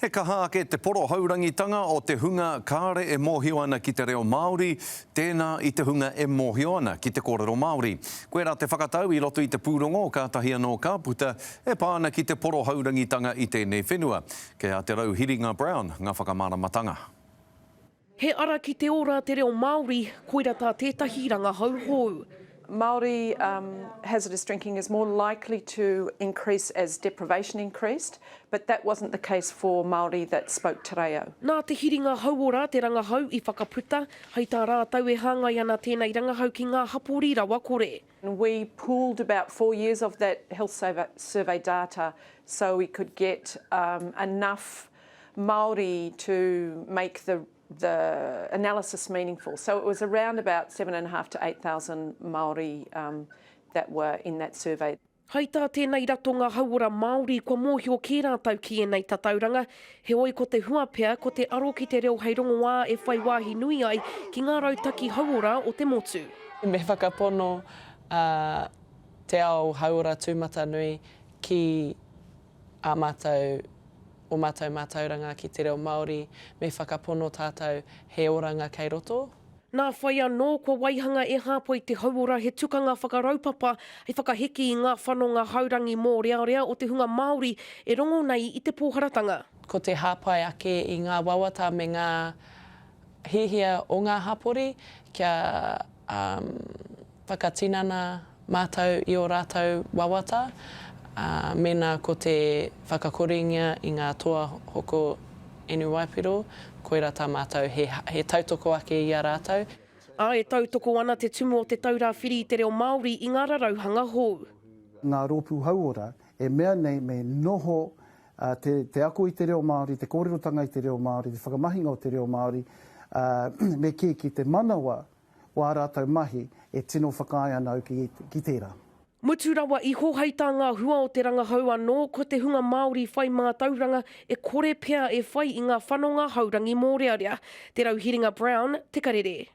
He kaha ke te poro haurangitanga o te hunga kāre e mōhio ana ki te reo Māori, tēnā i te hunga e mōhio ana ki te kōrero Māori. Koe rā te whakatau i roto i te pūrongo o kātahi anō kāputa, e pāna ki te poro haurangitanga i tēnei whenua. Kei a te rau Hiringa Brown, ngā whakamāramatanga. He ara ki te ora te reo Māori, koira tā tētahi ranga hauhou. Māori hazardous drinking is more likely to increase as deprivation increased, but that wasn't the case for Māori that spoke te reo. Nā te hiringa hauora te rangahau i whakaputa, hei tā rātau e hāngai ana tēnei rangahau ki ngā hapori rawa kore. We pooled about 4 years of that health survey data so we could get enough Māori to make the analysis meaningful. So it was around about 7,500 to 8,000 Māori that were in that survey. Hei tā tēnei rato ngā hauora Māori kua mōhio kē rātau ki e nei tatauranga, he oi ko te huapea ko te aro ki te reo hei rongo wā e whai wāhi nui ai ki ngā rautaki hauora o te motu. Me whakapono te ao hauora tūmata nui ki a mātou o mātauranga ki te reo Māori, me whakapono tātou he oranga kei roto. Nā whai anō kua waihanga e hāpoi te hauora he tukanga whakaraupapa he whakaheki i ngā whanonga haurangi mō rea o te hunga Māori e rongo nei i te pōharatanga. Ko te hāpai ake i ngā wawata me ngā hihia o ngā hapori kia whakatinana mātou i o rātou wawata. Mena ko te whakakoringia i ngā toa hoko inu waipiro, koira tā mātou he tautoko ake i a rātou. E tautoko ana te tumu o te taura whiri i te reo Māori i ngā rarauhanga hou. Ngā rōpū hauora e mea nei me noho te ako i te reo Māori, te kōrerotanga i te reo Māori, te whakamahinga o te reo Māori, me ki te manawa o a rātou mahi e tino whakaia nau ki tērā. Mutu rawa i hōhei tā ngā hua o te rangahau anō, ko te hunga Māori whai mātauranga e kore pea e whai i ngā whanonga haurangi mō rea. Te rau Hiringa Brown, Te Karere.